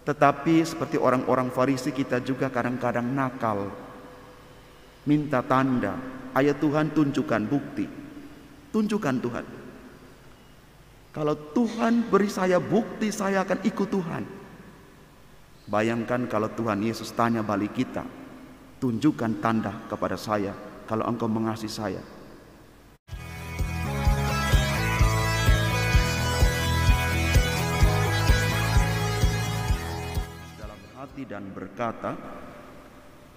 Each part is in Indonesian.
Tetapi seperti orang-orang Farisi, kita juga kadang-kadang nakal, minta tanda. Ayo Tuhan, tunjukkan bukti. Tunjukkan Tuhan. Kalau Tuhan beri saya bukti, saya akan ikut Tuhan. Bayangkan kalau Tuhan Yesus tanya balik kita, tunjukkan tanda kepada saya kalau engkau mengasihi saya. Dalam hati dan berkata,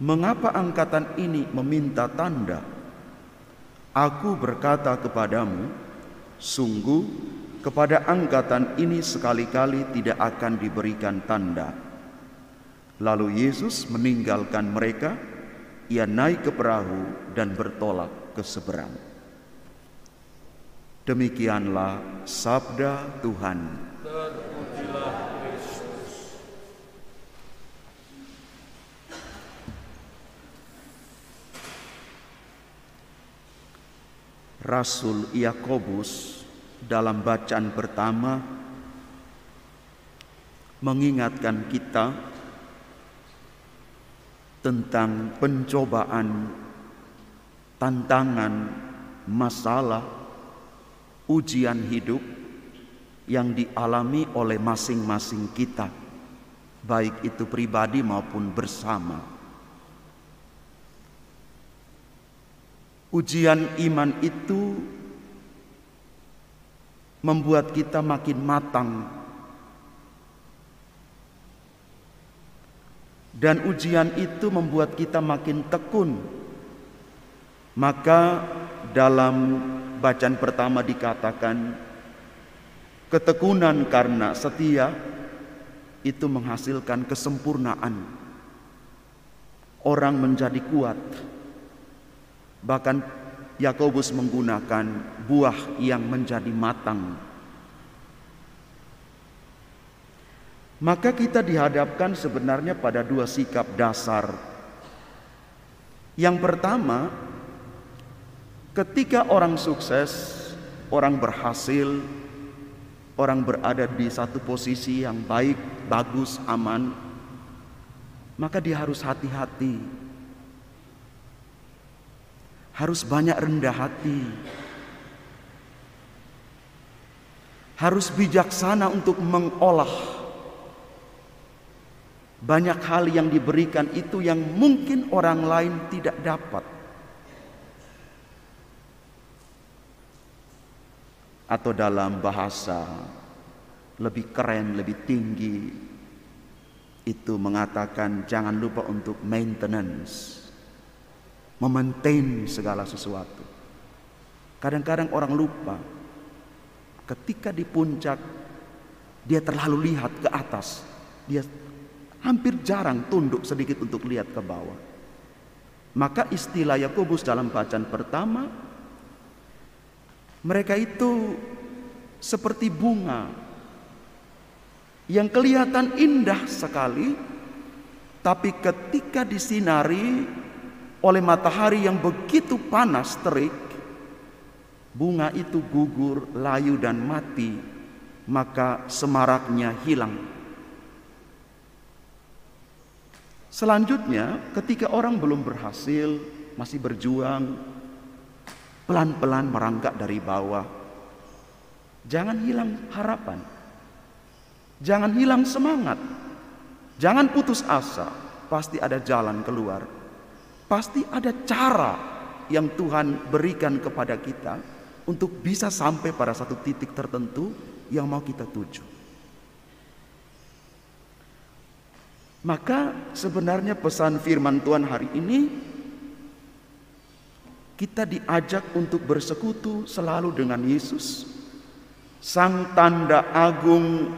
mengapa angkatan ini meminta tanda? Aku berkata kepadamu, sungguh kepada angkatan ini sekali-kali tidak akan diberikan tanda. Lalu Yesus meninggalkan mereka, ia naik ke perahu dan bertolak ke seberang. Demikianlah sabda Tuhan. Terpujilah Kristus. Rasul Yakobus dalam bacaan pertama mengingatkan kita tentang pencobaan, tantangan, masalah, ujian hidup yang dialami oleh masing-masing kita, baik itu pribadi maupun bersama. Ujian iman itu membuat kita makin matang, dan ujian itu membuat kita makin tekun. Maka dalam bacaan pertama dikatakan, ketekunan karena setia itu menghasilkan kesempurnaan. Orang menjadi kuat. Bahkan Yakobus menggunakan buah yang menjadi matang. Maka kita dihadapkan sebenarnya pada dua sikap dasar. Yang pertama, ketika orang sukses, orang berhasil, orang berada di satu posisi yang baik, bagus, aman, maka dia harus hati-hati, harus banyak rendah hati, harus bijaksana untuk mengolah banyak hal yang diberikan itu yang mungkin orang lain tidak dapat. Atau dalam bahasa lebih keren, lebih tinggi, itu mengatakan jangan lupa untuk maintenance, memaintain segala sesuatu. Kadang-kadang orang lupa, ketika di puncak dia terlalu lihat ke atas, dia hampir jarang tunduk sedikit untuk lihat ke bawah. Maka istilah Yakobus dalam bacaan pertama, mereka itu seperti bunga yang kelihatan indah sekali, tapi ketika disinari oleh matahari yang begitu panas terik, bunga itu gugur, layu dan mati, maka semaraknya hilang. Selanjutnya, ketika orang belum berhasil, masih berjuang, pelan-pelan merangkak dari bawah, jangan hilang harapan, jangan hilang semangat, jangan putus asa. Pasti ada jalan keluar, pasti ada cara yang Tuhan berikan kepada kita untuk bisa sampai pada satu titik tertentu yang mau kita tuju. Maka sebenarnya pesan firman Tuhan hari ini, kita diajak untuk bersekutu selalu dengan Yesus, Sang Tanda Agung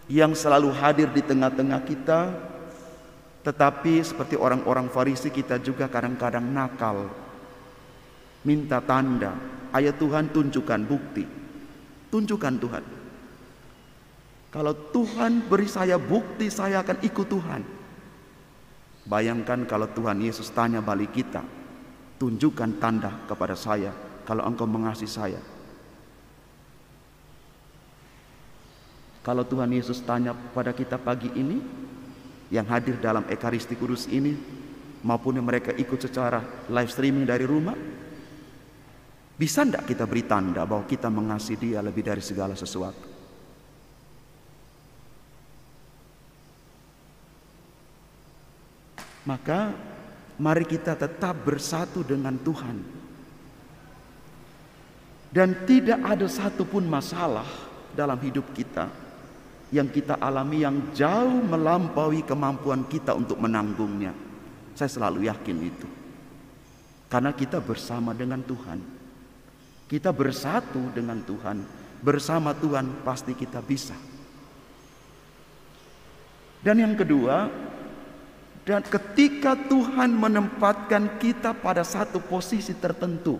yang selalu hadir di tengah-tengah kita. Tetapi seperti orang-orang Farisi, kita juga kadang-kadang nakal, minta tanda. Ayo Tuhan, tunjukkan bukti. Tunjukkan Tuhan. Kalau Tuhan beri saya bukti, saya akan ikut Tuhan. Bayangkan kalau Tuhan Yesus tanya balik kita, tunjukkan tanda kepada saya kalau engkau mengasihi saya. Kalau Tuhan Yesus tanya pada kita pagi ini, yang hadir dalam Ekaristi Kudus ini, maupun yang mereka ikut secara live streaming dari rumah, bisa tidak kita beri tanda bahwa kita mengasihi Dia lebih dari segala sesuatu? Maka mari kita tetap bersatu dengan Tuhan. Dan tidak ada satupun masalah dalam hidup kita yang kita alami yang jauh melampaui kemampuan kita untuk menanggungnya. Saya selalu yakin itu. Karena kita bersama dengan Tuhan. Kita bersatu dengan Tuhan. Bersama Tuhan pasti kita bisa. Dan yang kedua, dan ketika Tuhan menempatkan kita pada satu posisi tertentu.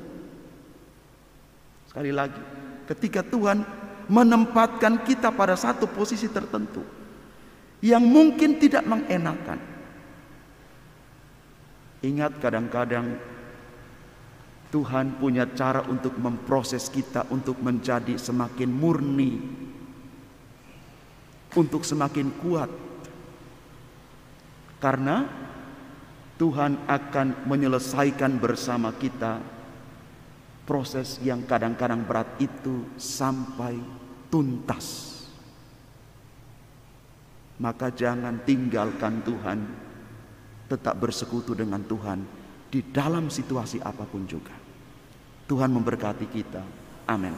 Sekali lagi, ketika Tuhan menempatkan kita pada satu posisi tertentu yang mungkin tidak mengenakan. Ingat, kadang-kadang Tuhan punya cara untuk memproses kita untuk menjadi semakin murni, untuk semakin kuat. Karena Tuhan akan menyelesaikan bersama kita proses yang kadang-kadang berat itu sampai tuntas. Maka jangan tinggalkan Tuhan, tetap bersekutu dengan Tuhan di dalam situasi apapun juga. Tuhan memberkati kita. Amin.